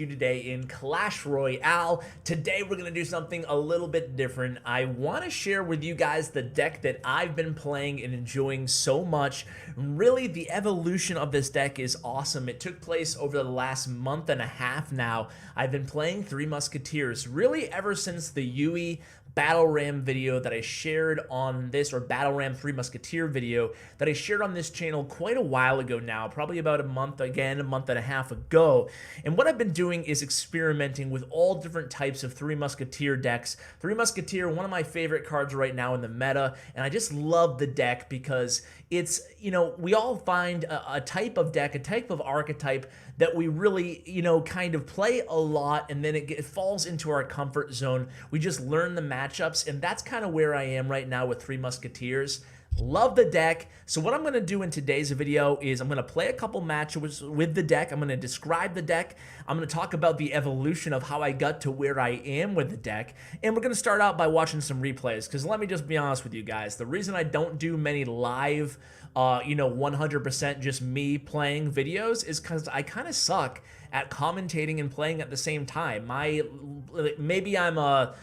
you today in Clash Royale. Today we're going to do something a little bit different. I want to share with you guys the deck that I've been playing and enjoying so much. Really, the evolution of this deck is awesome. It took place over the last month and a half now. I've been playing Three Musketeers really ever since the Yui Battle Ram video that I shared on this, or Battle Ram 3 Musketeer video that I shared on this channel quite a while ago now, probably about a month and a half ago. And what I've been doing is experimenting with all different types of Three Musketeer decks. Three Musketeer, one of my favorite cards right now in the meta, and I just love the deck because it's, you know, we all find a type of deck, a type of archetype that we really, you know, kind of play a lot, and then it falls into our comfort zone. We just learn the matchups, and that's kind of where I am right now with Three Musketeers. Love the deck. So what I'm going to do in today's video is I'm going to play a couple matches with the deck. I'm going to describe the deck. I'm going to talk about the evolution of how I got to where I am with the deck. And we're going to start out by watching some replays, because let me just be honest with you guys. The reason I don't do many live, 100% just me playing videos is because I kind of suck at commentating and playing at the same time. Maybe I'm a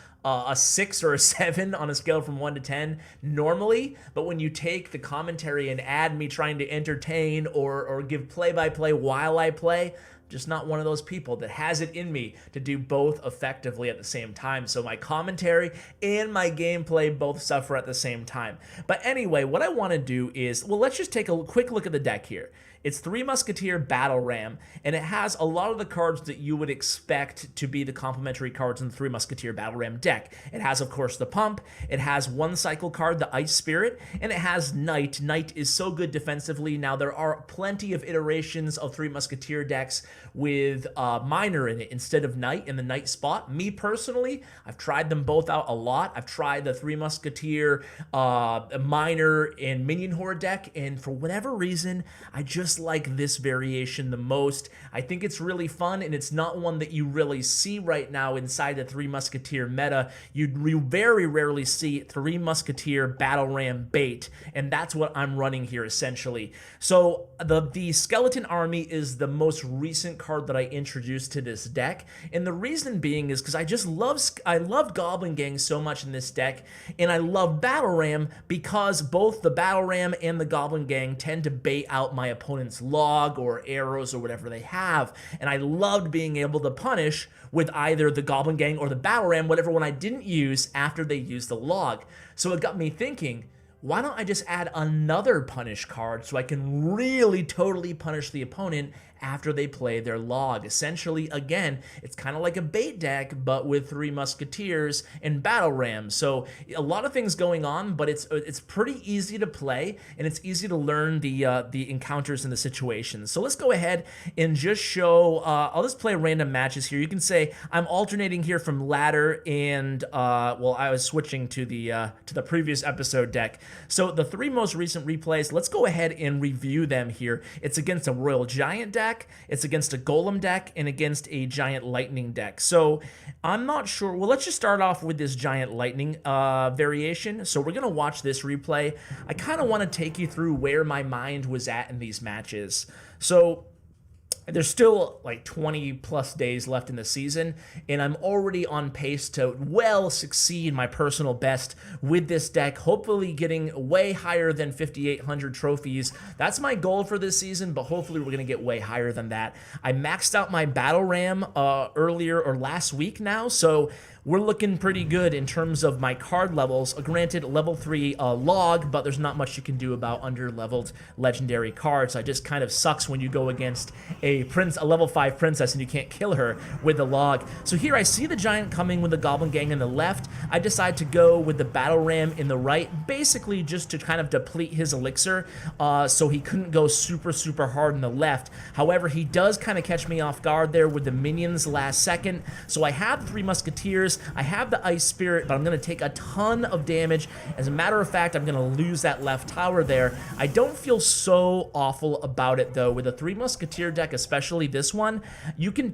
6 or a 7 on a scale from 1 to 10 normally, but when you take the commentary and add me trying to entertain or give play-by-play while I play, just not one of those people that has it in me to do both effectively at the same time. So my commentary and my gameplay both suffer at the same time. But anyway, what I want to do is, well, let's just take a quick look at the deck here. It's Three Musketeer Battle Ram, and it has a lot of the cards that you would expect to be the complementary cards in the Three Musketeer Battle Ram deck. It has, of course, the Pump. It has one cycle card, the Ice Spirit, and it has Knight. Knight is so good defensively. Now, there are plenty of iterations of Three Musketeer decks with Miner in it instead of Knight in the Knight spot. Me, personally, I've tried them both out a lot. I've tried the Three Musketeer Miner and Minion Horde deck, and for whatever reason, I just like this variation the most. I think it's really fun, and it's not one that you really see right now inside the Three Musketeer meta. You very rarely see Three Musketeer Battle Ram bait, and that's what I'm running here essentially. So the Skeleton Army is the most recent card that I introduced to this deck, and the reason being is because I loved Goblin Gang so much in this deck, and I love Battle Ram because both the Battle Ram and the Goblin Gang tend to bait out my opponent's log or arrows or whatever they have, and I loved being able to punish with either the Goblin Gang or the Battle Ram, whatever one I didn't use after they used the log. So it got me thinking, why don't I just add another punish card so I can really totally punish the opponent after they play their log? Essentially, again, it's kind of like a bait deck, but with Three Musketeers and Battle Ram. So a lot of things going on, but it's pretty easy to play, and it's easy to learn the encounters and the situations. So let's go ahead and just show, I'll just play random matches here. You can say I'm alternating here from ladder and, well, I was switching to the previous episode deck. So the three most recent replays, let's go ahead and review them here. It's against a Royal Giant deck, it's against a Golem deck, and against a Giant Lightning deck. So I'm not sure. Well, let's just start off with this Giant Lightning variation. So we're going to watch this replay. I kind of want to take you through where my mind was at in these matches. So there's still like 20 plus days left in the season, and I'm already on pace to well succeed my personal best with this deck, hopefully getting way higher than 5,800 trophies. That's my goal for this season, but hopefully we're going to get way higher than that. I maxed out my Battle Ram earlier or last week now, so we're looking pretty good in terms of my card levels. Granted, level 3 log, but there's not much you can do about under-leveled legendary cards. It just kind of sucks when you go against a level 5 princess and you can't kill her with the log. So here I see the Giant coming with the Goblin Gang in the left. I decide to go with the Battle Ram in the right, basically just to kind of deplete his Elixir, so he couldn't go super hard in the left. However, he does kind of catch me off guard there with the minions last second. So I have Three Musketeers. Musketeers. I have the Ice Spirit, but I'm going to take a ton of damage. As a matter of fact, I'm going to lose that left tower there. I don't feel so awful about it, though. With a 3 Musketeer deck, especially this one, you can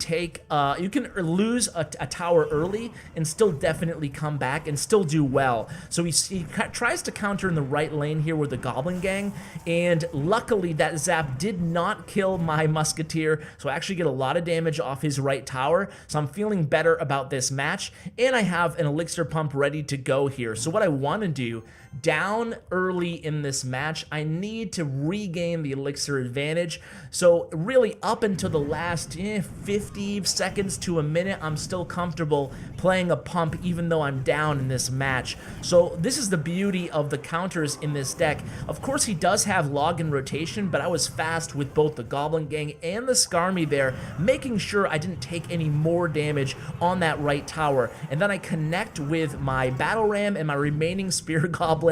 lose a tower early and still definitely come back and still do well. So he tries to counter in the right lane here with the Goblin Gang, and luckily that zap did not kill my Musketeer, so I actually get a lot of damage off his right tower, so I'm feeling better about this match, and I have an Elixir pump ready to go here. So what I want to do, down early in this match, I need to regain the Elixir advantage. So really up until the last 50 seconds to a minute, I'm still comfortable playing a pump even though I'm down in this match. So this is the beauty of the counters in this deck. Of course, he does have log and rotation, but I was fast with both the Goblin Gang and the Skarmy there, making sure I didn't take any more damage on that right tower. And then I connect with my Battle Ram and my remaining Spear Goblin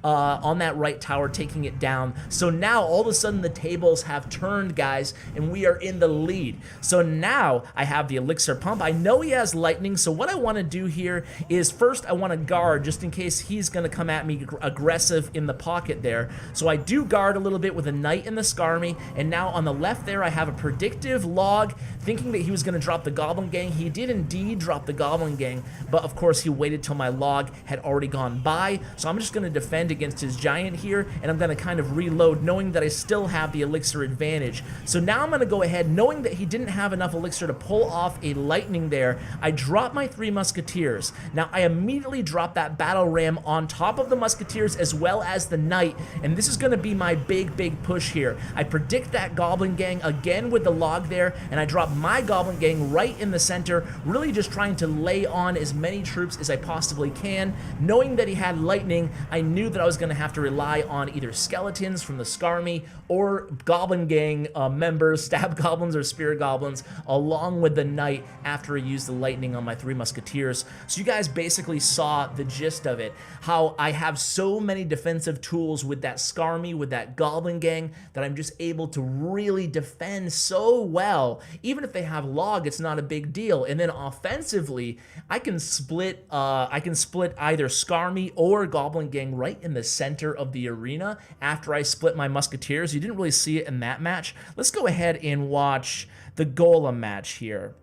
on that right tower, taking it down. So now all of a sudden the tables have turned, guys, and we are in the lead. So now I have the Elixir pump. I know he has lightning, so what I want to do here is first I want to guard just in case he's going to come at me aggressive in the pocket there. So I do guard a little bit with a Knight and the Skarmy, and now on the left there I have a predictive log, thinking that he was going to drop the Goblin Gang. He did indeed drop the Goblin Gang, but of course he waited till my log had already gone by. So I'm just going to defend against his giant here, and I'm going to kind of reload knowing that I still have the Elixir advantage. So now I'm going to go ahead, knowing that he didn't have enough Elixir to pull off a lightning there, I drop my 3 Musketeers. Now I immediately drop that Battle Ram on top of the Musketeers as well as the Knight, and this is going to be my big push here. I predict that Goblin Gang again with the log there, and I drop my Goblin Gang right in the center, really just trying to lay on as many troops as I possibly can. Knowing that he had lightning, I knew that I was going to have to rely on either skeletons from the Skarmy or Goblin Gang members, Stab Goblins or Spear Goblins, along with the Knight after I used the lightning on my 3 Musketeers. So you guys basically saw the gist of it, how I have so many defensive tools with that Skarmy, with that Goblin Gang, that I'm just able to really defend so well. Even if they have log, it's not a big deal. And then offensively, I can split either Skarmy or Goblin Gang right in the center of the arena after I split my Musketeers. You didn't really see it in that match. Let's go ahead and watch the Golem match here.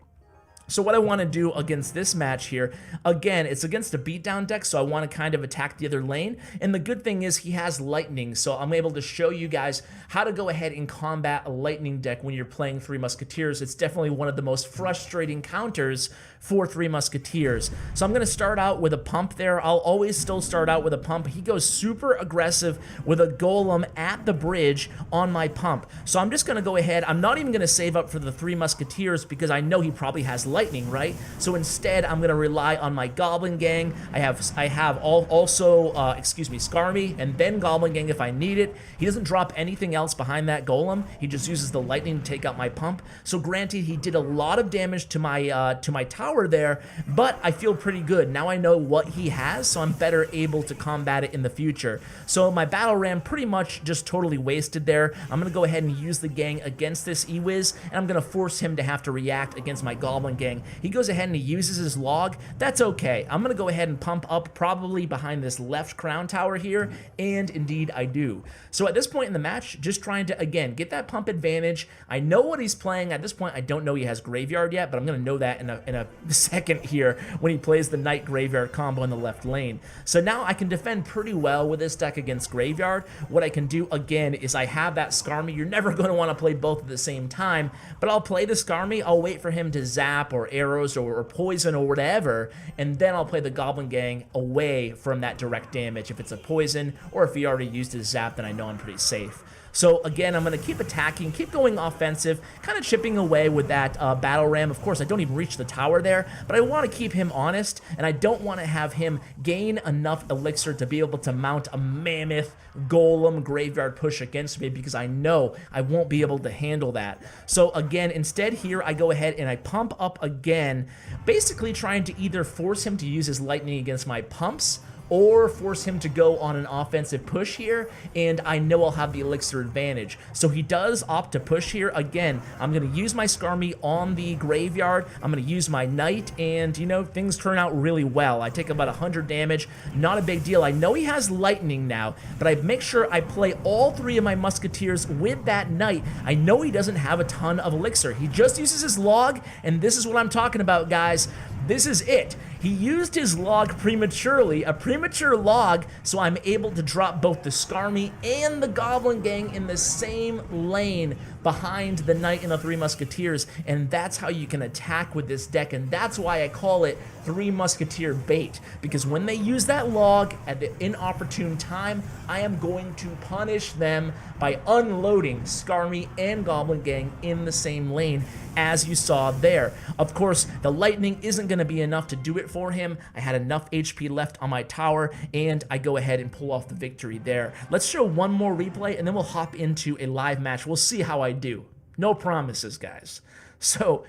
So what I want to do against this match here, again, it's against a beatdown deck, so I want to kind of attack the other lane. And the good thing is he has lightning, so I'm able to show you guys how to go ahead and combat a lightning deck when you're playing 3 Musketeers. It's definitely one of the most frustrating counters for 3 Musketeers. So I'm going to start out with a pump there. I'll always still start out with a pump. He goes super aggressive with a Golem at the bridge on my pump. So I'm just going to go ahead. I'm not even going to save up for the 3 Musketeers because I know he probably has lightning, right? So instead, I'm going to rely on my Goblin Gang. I have also Skarmy, and then Goblin Gang if I need it. He doesn't drop anything else behind that Golem. He just uses the lightning to take out my pump. So granted, he did a lot of damage to my tower there, but I feel pretty good. Now I know what he has, so I'm better able to combat it in the future. So my Battle Ram pretty much just totally wasted there. I'm going to go ahead and use the gang against this Ewiz, and I'm going to force him to have to react against my Goblin Gang. He goes ahead and he uses his log. That's okay. I'm going to go ahead and pump up probably behind this left crown tower here, and indeed I do. So at this point in the match, just trying to, again, get that pump advantage. I know what he's playing. At this point, I don't know he has Graveyard yet, but I'm going to know that in a second here when he plays the Knight Graveyard combo in the left lane. So now I can defend pretty well with this deck against Graveyard. What I can do, again, is I have that Skarmy. You're never going to want to play both at the same time, but I'll play the Skarmy. I'll wait for him to zap or arrows or poison or whatever, and then I'll play the Goblin Gang away from that direct damage. If it's a poison or if he already used his zap, then I know I'm pretty safe. So again, I'm going to keep attacking, keep going offensive, kind of chipping away with that Battle Ram. Of course, I don't even reach the tower there, but I want to keep him honest, and I don't want to have him gain enough Elixir to be able to mount a mammoth Golem Graveyard push against me, because I know I won't be able to handle that. So again, instead here, I go ahead and I pump up again, basically trying to either force him to use his lightning against my pumps, or force him to go on an offensive push here, and I know I'll have the Elixir advantage. So he does opt to push here. Again, I'm going to use my Skarmy on the graveyard. I'm going to use my Knight, and, you know, things turn out really well. I take about 100 damage. Not a big deal. I know he has Lightning now, but I make sure I play all 3 of my Musketeers with that Knight. I know he doesn't have a ton of Elixir. He just uses his log, and this is what I'm talking about, guys. This is it. He used his log prematurely, a premature log, so I'm able to drop both the Skarmy and the Goblin Gang in the same lane behind the Knight and the 3 Musketeers, and that's how you can attack with this deck, and that's why I call it 3 Musketeer bait, because when they use that log at the inopportune time, I am going to punish them by unloading Skarmy and Goblin Gang in the same lane, as you saw there. Of course, the Lightning isn't going to be enough to do it for him. I had enough HP left on my tower, and I go ahead and pull off the victory there. Let's show one more replay, and then we'll hop into a live match. We'll see how I do. No promises, guys. So,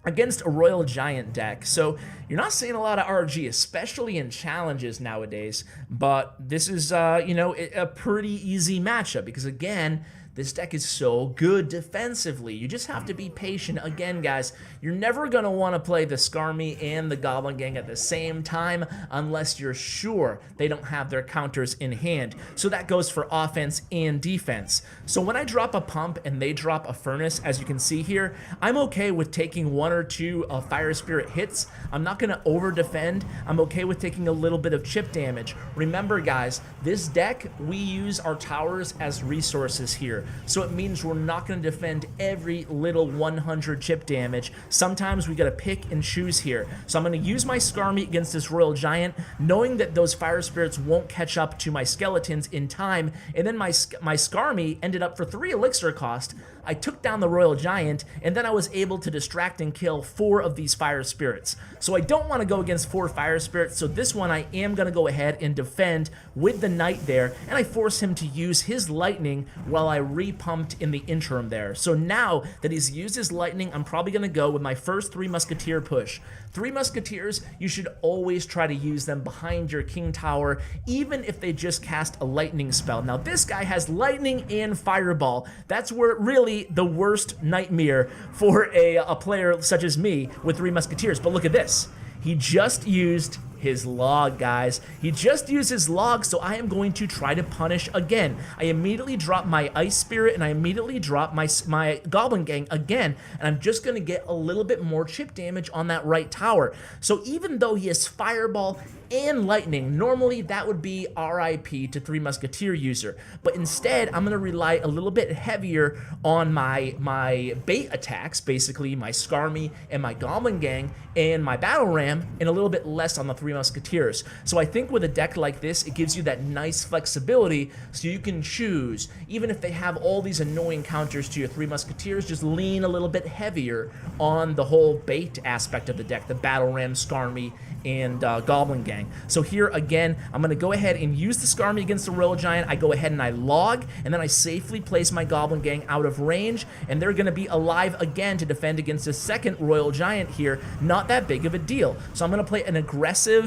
against a Royal Giant deck. So you're not seeing a lot of RG, especially in challenges nowadays, but this is, you know, a pretty easy matchup because, again, this deck is so good defensively. You just have to be patient. Again, guys, you're never going to want to play the Skarmy and the Goblin Gang at the same time unless you're sure they don't have their counters in hand. So that goes for offense and defense. So when I drop a pump and they drop a furnace, as you can see here, I'm okay with taking 1 or 2 Fire Spirit hits. I'm not going to over defend. I'm okay with taking a little bit of chip damage. Remember, guys, this deck, we use our towers as resources here. So it means we're not going to defend every little 100 chip damage. Sometimes we got to pick and choose here. So I'm going to use my Skarmy against this Royal Giant, knowing that those Fire Spirits won't catch up to my Skeletons in time. And then my Skarmy ended up for 3 Elixir cost. I took down the Royal Giant, and then I was able to distract and kill 4 of these Fire Spirits. So I don't want to go against 4 Fire Spirits, so this one I am going to go ahead and defend with the Knight there, and I force him to use his Lightning while I repumped in the interim there. So now that he's used his Lightning, I'm probably going to go with my first 3 Musketeer push. 3 Musketeers, you should always try to use them behind your King Tower, even if they just cast a Lightning spell. Now this guy has Lightning and Fireball. That's where really the worst nightmare for a player such as me with 3 Musketeers. But look at this. He just used his log, guys. He just used his log, so I am going to try to punish again. I immediately drop my Ice Spirit, and I immediately drop my Goblin Gang again, and I'm just going to get a little bit more chip damage on that right tower. So even though he has Fireball and Lightning, normally that would be RIP to 3 Musketeer user, but instead I'm going to rely a little bit heavier on my bait attacks, basically my Skarmy and my Goblin Gang and my Battle Ram, and a little bit less on the 3 Musketeers. So I think with a deck like this, it gives you that nice flexibility so you can choose. Even if they have all these annoying counters to your 3 Musketeers, just lean a little bit heavier on the whole bait aspect of the deck, the Battle Ram, Skarmy, and Goblin Gang. So here again, I'm going to go ahead and use the Skarmy against the Royal Giant. I go ahead and I log, and then I safely place my Goblin Gang out of range, and they're going to be alive again to defend against a second Royal Giant here. Not that big of a deal. So I'm going to play an aggressive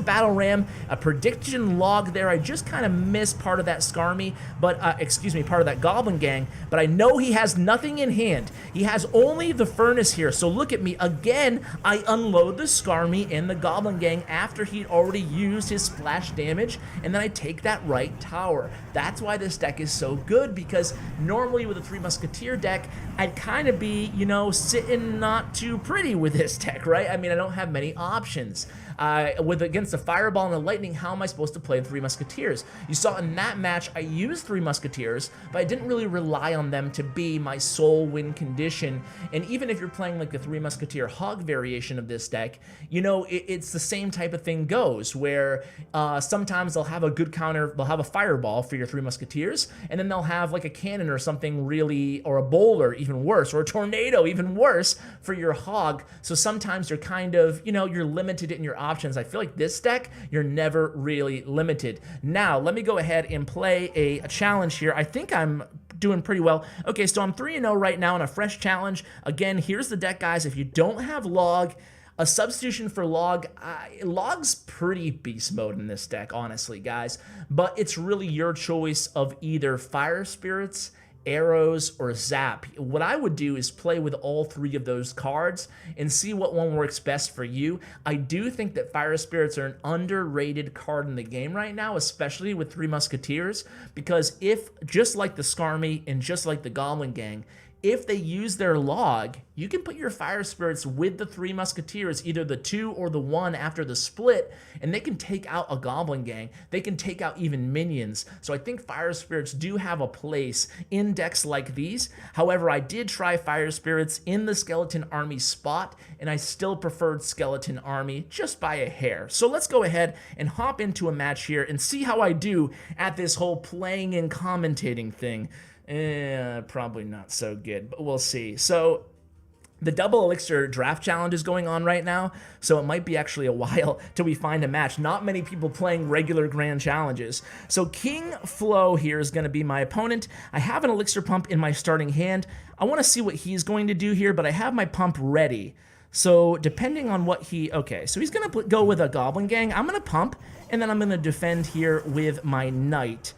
Battle Ram, a prediction log there. I just kind of missed part of that Skarmy, but excuse me, part of that Goblin Gang, but I know he has nothing in hand. He has only the Furnace here. So look at me again. I unload the Skarmy and the Goblin Gang after he'd already used his splash damage, and then I take that right tower. That's why this deck is so good, because normally with a 3 Musketeer deck, I'd kind of be, you know, sitting not too pretty with this deck, right? I mean, I don't have many options. Against the Fireball and the Lightning, how am I supposed to play 3 Musketeers? You saw in that match, I used 3 Musketeers, but I didn't really rely on them to be my sole win condition. And even if you're playing like the 3 Musketeer Hog variation of this deck, you know, it's the same type of thing goes, where sometimes they'll have a good counter, they'll have a Fireball for your 3 Musketeers, and then they'll have like a cannon or something really, or a bowler even worse, or a tornado even worse for your Hog. So sometimes you're kind of, you know, you're limited in your options. I feel like this deck, you're never really limited. Now, let me go ahead and play a challenge here. I think I'm doing pretty well. Okay, so I'm 3-0 right now in a fresh challenge. Again, here's the deck, guys. If you don't have log, A substitution for Log, Log's pretty beast mode in this deck, honestly, guys. But it's really your choice of either Fire Spirits, Arrows, or Zap. What I would do is play with all three of those cards and see what one works best for you. I do think that Fire Spirits are an underrated card in the game right now, especially with Three Musketeers, because if, just like the Skarmy and just like the Goblin Gang, if they use their log, you can put your Fire Spirits with the Three Musketeers, either the 2 or the 1 after the split, and they can take out a Goblin Gang. They can take out even minions. So I think Fire Spirits do have a place in decks like these. However, I did try Fire Spirits in the Skeleton Army spot, and I still preferred Skeleton Army just by a hair. So let's go ahead and hop into a match here and see how I do at this whole playing and commentating thing. Probably not so good, but we'll see. So the double Elixir draft challenge is going on right now, so it might be actually a while till we find a match. Not many people playing regular grand challenges. So King Flo here is going to be my opponent. I have an Elixir pump in my starting hand. I want to see what he's going to do here, but I have my pump ready. So depending on what he... Okay, so he's going to go with a Goblin Gang. I'm going to pump, and then I'm going to defend here with my Knight.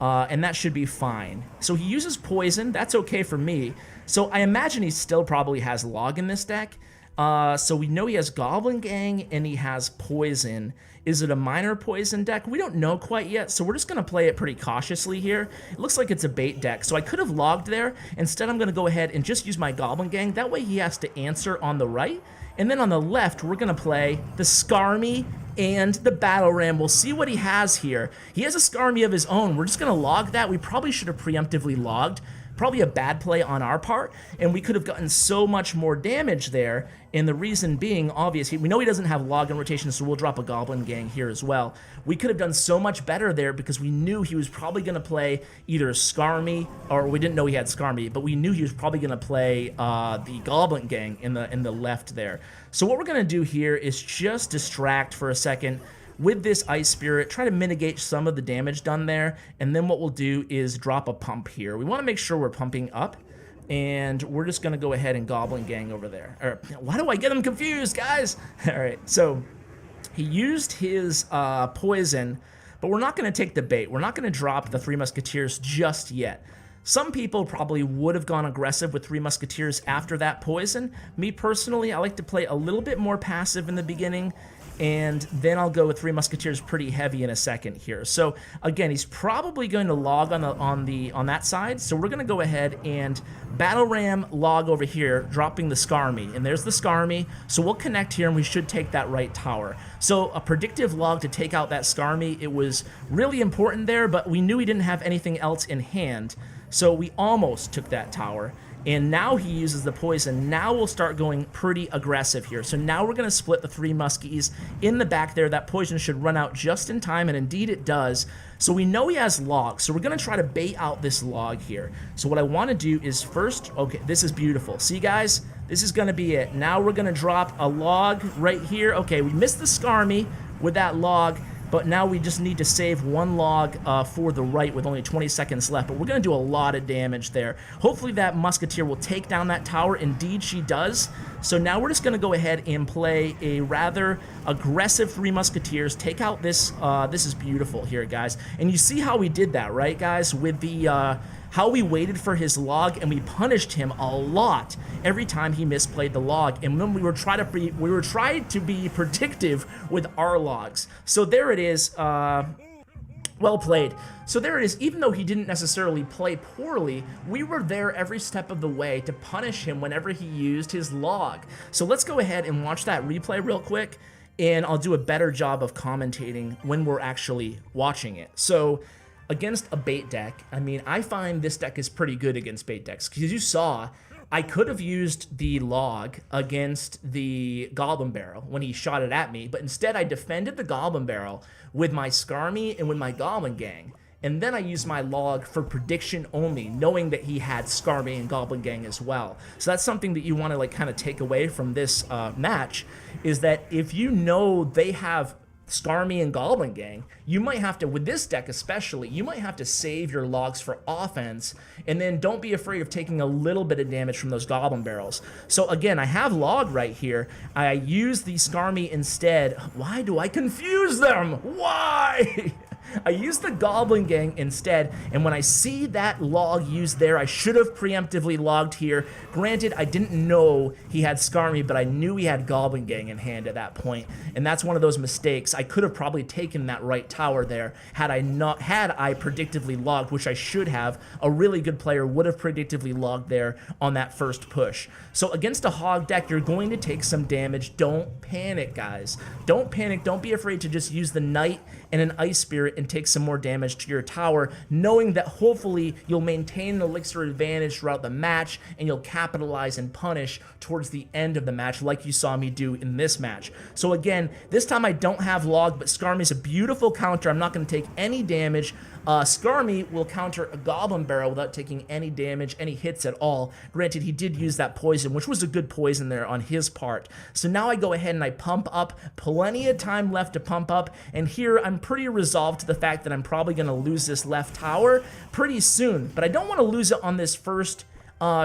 And that should be fine. So he uses poison. That's okay for me. So I imagine he still probably has log in this deck. So we know he has Goblin Gang and he has poison. Is it a minor poison deck? We don't know quite yet, so we're just going to play it pretty cautiously here. It looks like it's a bait deck, so I could have logged there. Instead, I'm going to go ahead and just use my Goblin Gang. That way he has to answer on the right. And then on the left, we're going to play the Skarmy and the Battle Ram. We'll see what he has here. He has a Skarmy of his own. We're just going to log that. We probably should have preemptively logged. Probably a bad play on our part, and we could have gotten so much more damage there, and the reason being obvious. We know he doesn't have log in rotation, so we'll drop a Goblin Gang here as well. We could have done so much better there because we knew he was probably going to play either Skarmy, or we didn't know he had Skarmy, but we knew he was probably going to play the Goblin Gang in the left there. So what we're going to do here is just distract for a second with this Ice Spirit, try to mitigate some of the damage done there, and then what we'll do is drop a pump here. We want to make sure we're pumping up, and we're just going to go ahead and Goblin Gang over there. Why do I get them confused, guys? All right, so he used his poison, but we're not going to take the bait. We're not going to drop the Three Musketeers just yet. Some people probably would have gone aggressive with Three Musketeers after that poison. Me personally, I like to play a little bit more passive in the beginning, and then I'll go with Three Musketeers pretty heavy in a second here. So again, he's probably going to log on that side. So we're going to go ahead and Battle Ram log over here, dropping the Skarmy. And there's the Skarmy. So we'll connect here, and we should take that right tower. So a predictive log to take out that Skarmy. It was really important there, but we knew he didn't have anything else in hand. So we almost took that tower. And now he uses the poison. Now we'll start going pretty aggressive here. So now we're going to split the Three Muskies in the back there. That poison should run out just in time, and indeed it does. So we know he has log, so we're going to try to bait out this log here. So what I want to do is first, okay, this is beautiful. See, guys, this is going to be it. Now we're going to drop a log right here. Okay, we missed the Skarmy with that log, but now we just need to save one log for the right with only 20 seconds left. But we're going to do a lot of damage there. Hopefully that Musketeer will take down that tower. Indeed, she does. So now we're just going to go ahead and play a rather aggressive Three Musketeers. Take out this. This is beautiful here, guys. And you see how we did that, right, guys? With the... how we waited for his log, and we punished him a lot every time he misplayed the log. And then we were trying to be predictive with our logs. So there it is. Well played. So there it is. Even though he didn't necessarily play poorly, we were there every step of the way to punish him whenever he used his log. So let's go ahead and watch that replay real quick, and I'll do a better job of commentating when we're actually watching it. So against a bait deck, I mean, I find this deck is pretty good against bait decks, because you saw I could have used the log against the Goblin Barrel when he shot it at me, but instead I defended the Goblin Barrel with my Skarmy and with my Goblin Gang, and then I used my log for prediction only, knowing that he had Skarmy and Goblin Gang as well. So that's something that you want to like kind of take away from this match, is that if you know they have Skarmy and Goblin Gang, you might have to, with this deck especially, you might have to save your logs for offense, and then don't be afraid of taking a little bit of damage from those Goblin barrels. So again, I have log right here. I use the Skarmy instead. Why do I confuse them? Why? I used the Goblin Gang instead, and when I see that log used there, I should have preemptively logged here. Granted, I didn't know he had Skarmy, but I knew he had Goblin Gang in hand at that point, and that's one of those mistakes. I could have probably taken that right tower there had I predictively logged, which I should have. A really good player would have predictively logged there on that first push. So against a hog deck, you're going to take some damage. Don't panic, guys. Don't panic. Don't be afraid to just use the Knight and an Ice Spirit and take some more damage to your tower, knowing that hopefully you'll maintain an Elixir advantage throughout the match and you'll capitalize and punish towards the end of the match like you saw me do in this match. So again, this time I don't have log, but Skarmy is a beautiful counter. I'm not going to take any damage. Skarmy will counter a Goblin Barrel without taking any damage, any hits at all. Granted, he did use that poison, which was a good poison there on his part. So now I go ahead and I pump up. Plenty of time left to pump up, and here I'm pretty resolved to the fact that I'm probably going to lose this left tower pretty soon, but I don't want to lose it on this first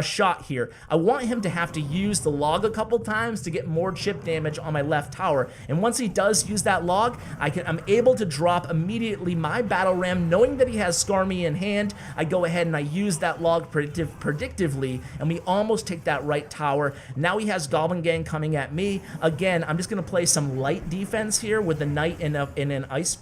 shot here. I want him to have to use the log a couple times to get more chip damage on my left tower, and once he does use that log, I'm able to drop immediately my battle ram, knowing that he has Skarmy in hand. I go ahead and I use that log predictively, and we almost take that right tower. Now he has Goblin Gang coming at me. Again, I'm just going to play some light defense here with the Knight and an Ice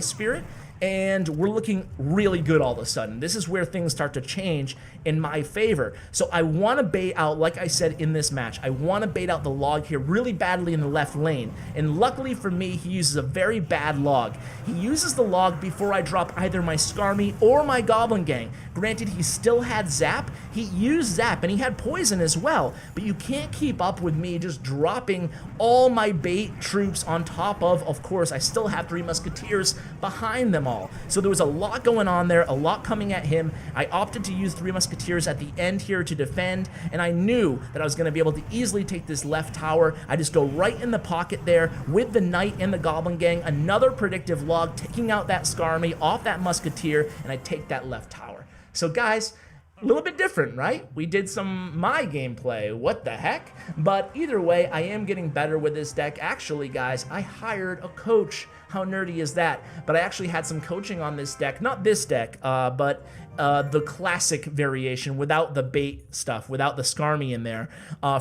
Spirit, and we're looking really good all of a sudden. This is where things start to change in my favor. So I want to bait out, like I said in this match, I want to bait out the log here really badly in the left lane. And luckily for me, he uses a very bad log. He uses the log before I drop either my Skarmy or my Goblin Gang. Granted, he still had Zap. He used Zap, and he had Poison as well. But you can't keep up with me just dropping all my bait troops on top of course, I still have 3 Musketeers behind them all. So there was a lot going on there, a lot coming at him. I opted to use 3 Musketeers at the end here to defend, and I knew that I was going to be able to easily take this left tower. I just go right in the pocket there with the Knight and the Goblin Gang, another predictive log, taking out that Skarmy off that Musketeer, and I take that left tower. So guys, a little bit different, right? We did some my gameplay, what the heck? But either way, I am getting better with this deck. Actually, guys, I hired a coach. How nerdy is that? But I actually had some coaching on this deck, not this deck, but the classic variation without the bait stuff, without the Skarmy in there,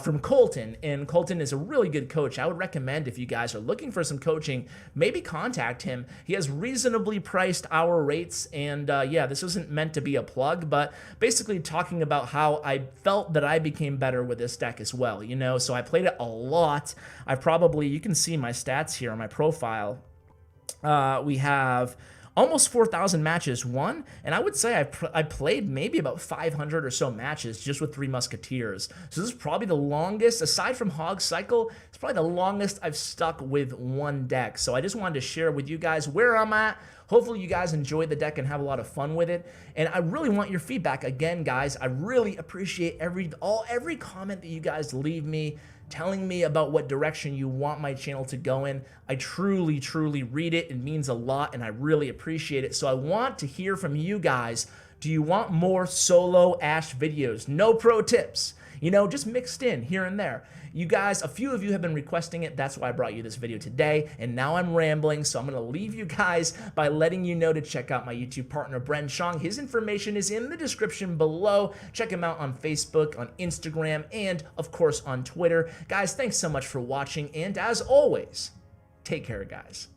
from Colton. And Colton is a really good coach. I would recommend, if you guys are looking for some coaching, maybe contact him. He has reasonably priced hour rates, and yeah, this isn't meant to be a plug, but basically talking about how I felt that I became better with this deck as well, you know? So I played it a lot. You can see my stats here on my profile. We have almost 4,000 matches won, and I would say I played maybe about 500 or so matches just with 3 Musketeers. So this is probably the longest, aside from Hog Cycle, it's probably the longest I've stuck with one deck. So I just wanted to share with you guys where I'm at. Hopefully you guys enjoy the deck and have a lot of fun with it. And I really want your feedback. Again, guys, I really appreciate every comment that you guys leave me, telling me about what direction you want my channel to go in. I truly, truly read it. It means a lot, and I really appreciate it. So I want to hear from you guys. Do you want more solo Ash videos? No pro tips, you know, just mixed in here and there. You guys, a few of you have been requesting it. That's why I brought you this video today. And now I'm rambling, so I'm going to leave you guys by letting you know to check out my YouTube partner, Bren Chong. His information is in the description below. Check him out on Facebook, on Instagram, and of course on Twitter. Guys, thanks so much for watching. And as always, take care, guys.